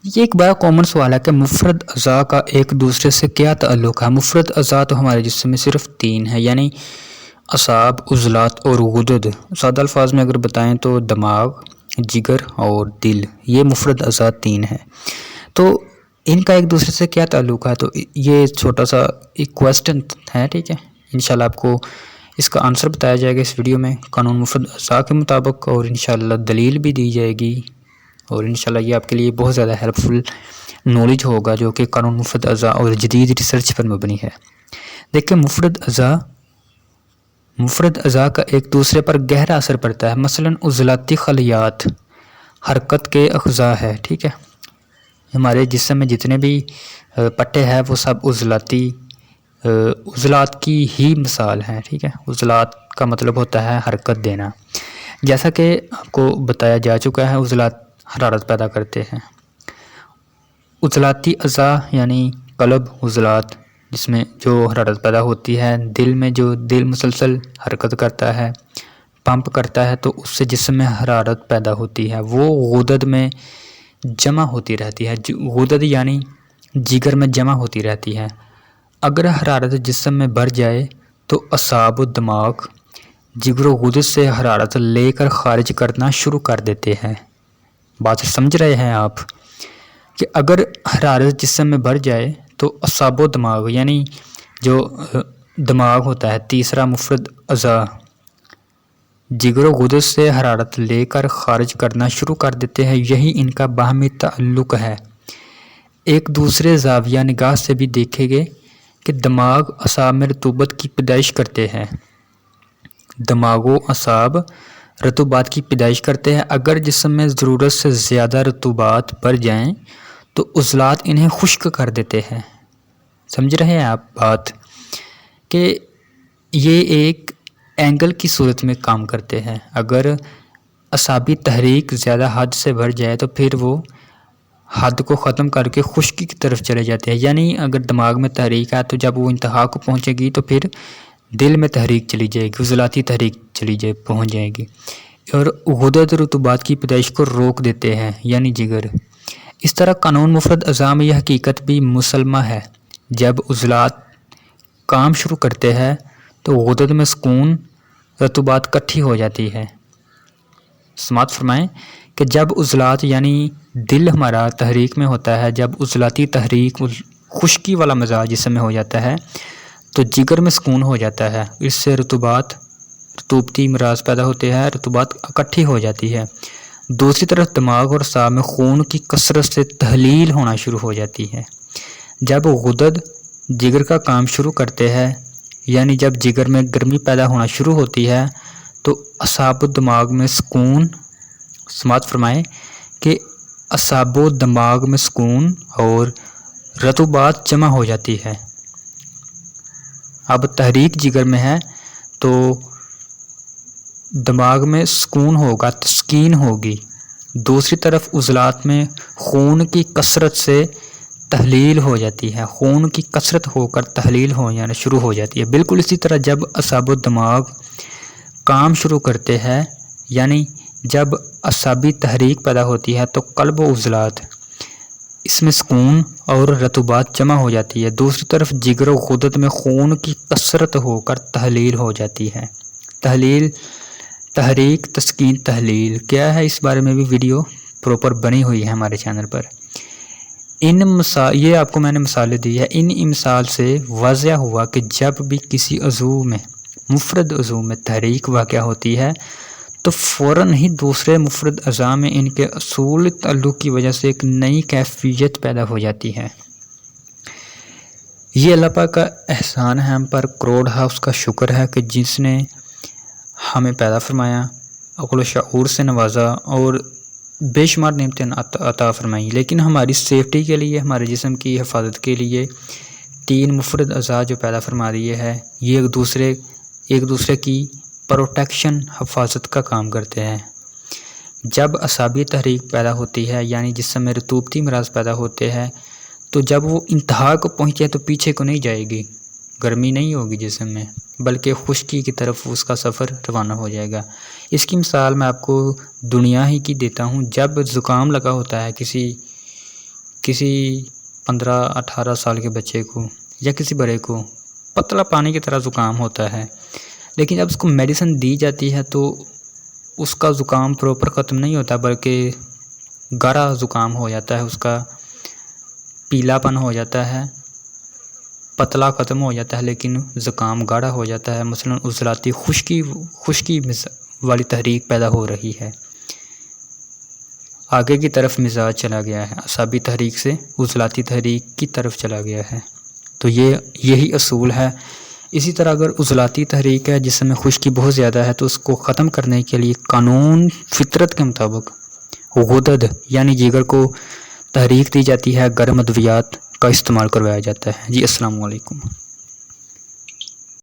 یہ ایک بڑا کامن سوال ہے کہ مفرد اعضاء کا ایک دوسرے سے کیا تعلق ہے۔ مفرد اعضاء تو ہمارے جسم میں صرف 3 ہیں، یعنی اعصاب، عضلات اور غدد۔ سادہ الفاظ میں اگر بتائیں تو دماغ، جگر اور دل، یہ مفرد اعضاء 3 ہیں۔ تو ان کا ایک دوسرے سے کیا تعلق ہے؟ تو یہ چھوٹا سا ایک کویسچن ہے، ٹھیک ہے۔ انشاءاللہ آپ کو اس کا آنسر بتایا جائے گا اس ویڈیو میں قانون مفرد اعضاء کے مطابق، اور انشاءاللہ دلیل بھی دی جائے گی، اور انشاءاللہ یہ آپ کے لیے بہت زیادہ ہیلپ فل نالج ہوگا جو کہ قانون مفرد اعضاء اور جدید ریسرچ پر مبنی ہے۔ دیکھیں مفرد اعضاء کا ایک دوسرے پر گہرا اثر پڑتا ہے۔ مثلا عضلاتی خلیات حرکت کے اعضاء ہے، ٹھیک ہے۔ ہمارے جسم میں جتنے بھی پٹے ہیں وہ سب عضلات کی ہی مثال ہیں، ٹھیک ہے۔ عضلات کا مطلب ہوتا ہے حرکت دینا، جیسا کہ آپ کو بتایا جا چکا ہے عضلات حرارت پیدا کرتے ہیں۔ عضلاتی اعضاء یعنی قلب، عضلات جس میں جو حرارت پیدا ہوتی ہے، دل میں جو دل مسلسل حرکت کرتا ہے، پمپ کرتا ہے، تو اس سے جسم میں حرارت پیدا ہوتی ہے، وہ غدد میں جمع ہوتی رہتی ہے۔ غدد یعنی جگر میں جمع ہوتی رہتی ہے۔ اگر حرارت جسم میں بڑھ جائے تو اعصاب و دماغ جگر و غدد سے حرارت لے کر خارج کرنا شروع کر دیتے ہیں۔ بات سمجھ رہے ہیں آپ کہ اگر حرارت جسم میں بڑھ جائے تو اعصاب و دماغ یعنی جو دماغ ہوتا ہے، تیسرا مفرد اعضاء، جگر و غدد سے حرارت لے کر خارج کرنا شروع کر دیتے ہیں۔ یہی ان کا باہمی تعلق ہے۔ ایک دوسرے زاویہ نگاہ سے بھی دیکھیں گے کہ دماغ اعصاب میں رطوبت کی پیدائش کرتے ہیں۔ دماغ و اعصاب رطوبات کی پیدائش کرتے ہیں۔ اگر جسم میں ضرورت سے زیادہ رطوبات بڑھ جائیں تو عضلات انہیں خشک کر دیتے ہیں۔ سمجھ رہے ہیں آپ بات کہ یہ ایک اینگل کی صورت میں کام کرتے ہیں۔ اگر اعصابی تحریک زیادہ حد سے بڑھ جائے تو پھر وہ حد کو ختم کر کے خشکی کی طرف چلے جاتے ہیں، یعنی اگر دماغ میں تحریک ہے تو جب وہ انتہا کو پہنچے گی تو پھر دل میں تحریک چلی جائے گی، عضلاتی تحریک پہنچ جائے گی، اور غدد رطوبات کی پیدائش کو روک دیتے ہیں، یعنی جگر۔ اس طرح قانون مفرد اعضاء میں یہ حقیقت بھی مسلمہ ہے، جب عضلات کام شروع کرتے ہیں تو غدد میں سکون رطوبات کٹھی ہو جاتی ہے۔ سماعت فرمائیں کہ جب عضلات یعنی دل ہمارا تحریک میں ہوتا ہے، جب عضلاتی تحریک خشکی والا مزاج جسم میں ہو جاتا ہے تو جگر میں سکون ہو جاتا ہے، اس سے رطوبتی امراض پیدا ہوتے ہیں، رطوبات اکٹھی ہو جاتی ہے۔ دوسری طرف دماغ اور اعصاب میں خون کی کثرت سے تحلیل ہونا شروع ہو جاتی ہے۔ جب غدد جگر کا کام شروع کرتے ہیں، یعنی جب جگر میں گرمی پیدا ہونا شروع ہوتی ہے تو اعصاب و دماغ میں سکون، سماعت فرمائیں کہ اعصاب و دماغ میں سکون اور رطوبات جمع ہو جاتی ہے۔ اب تحریک جگر میں ہے تو دماغ میں سکون ہوگا، تسکین ہوگی۔ دوسری طرف عضلات میں خون کی کثرت سے تحلیل ہو جاتی ہے، خون کی کثرت ہو کر تحلیل ہو جانا شروع ہو جاتی ہے۔ بالکل اسی طرح جب اعصاب و دماغ کام شروع کرتے ہیں، یعنی جب اعصابی تحریک پیدا ہوتی ہے تو قلب و عضلات اس میں سکون اور رطوبات جمع ہو جاتی ہے۔ دوسری طرف جگر و غدد میں خون کی کثرت ہو کر تحلیل ہو جاتی ہے۔ تحریک، تسکین، تحلیل کیا ہے، اس بارے میں بھی ویڈیو پروپر بنی ہوئی ہے ہمارے چینل پر۔ یہ آپ کو میں نے مثالیں دی ہے، ان مثال سے واضح ہوا کہ جب بھی کسی مفرد عضو میں تحریک واقع ہوتی ہے تو فوراً ہی دوسرے مفرد اعضاء میں ان کے اصول تعلق کی وجہ سے ایک نئی کیفیت پیدا ہو جاتی ہے۔ یہ اللہ پاک کا احسان ہے ہم پر، کروڑ ہے اس کا شکر ہے کہ جس نے ہمیں پیدا فرمایا، عقل و شعور سے نوازا اور بے شمار نعمتیں عطا فرمائیں، لیکن ہماری سیفٹی کے لیے، ہمارے جسم کی حفاظت کے لیے 3 مفرد اعضاء جو پیدا فرما دیے ہے، یہ ایک دوسرے کی پروٹیکشن، حفاظت کا کام کرتے ہیں۔ جب اعصابی تحریک پیدا ہوتی ہے، یعنی جسم میں رطوبتی امراض پیدا ہوتے ہیں، تو جب وہ انتہا کو پہنچے تو پیچھے کو نہیں جائے گی، گرمی نہیں ہوگی جسم میں، بلکہ خشکی کی طرف اس کا سفر روانہ ہو جائے گا۔ اس کی مثال میں آپ کو دنیا ہی کی دیتا ہوں۔ جب زکام لگا ہوتا ہے کسی کسی 15-18 سال کے بچے کو یا کسی بڑے کو پتلا پانی کی طرح زکام ہوتا ہے، لیکن جب اس کو میڈیسن دی جاتی ہے تو اس کا زکام پراپر ختم نہیں ہوتا، بلکہ گاڑھا زکام ہو جاتا ہے، اس کا پیلا پن ہو جاتا ہے، پتلا ختم ہو جاتا ہے لیکن زکام گاڑھا ہو جاتا ہے۔ مثلا عضلاتی خشکی والی تحریک پیدا ہو رہی ہے، آگے کی طرف مزاج چلا گیا ہے، اعصابی تحریک سے عضلاتی تحریک کی طرف چلا گیا ہے۔ تو یہی اصول ہے۔ اسی طرح اگر عضلاتی تحریک ہے، جسم میں خشکی بہت زیادہ ہے، تو اس کو ختم کرنے کے لیے قانون فطرت کے مطابق غدد یعنی جگر کو تحریک دی جاتی ہے، گرم ادویات کا استعمال کروایا جاتا ہے۔ جی السلام علیکم۔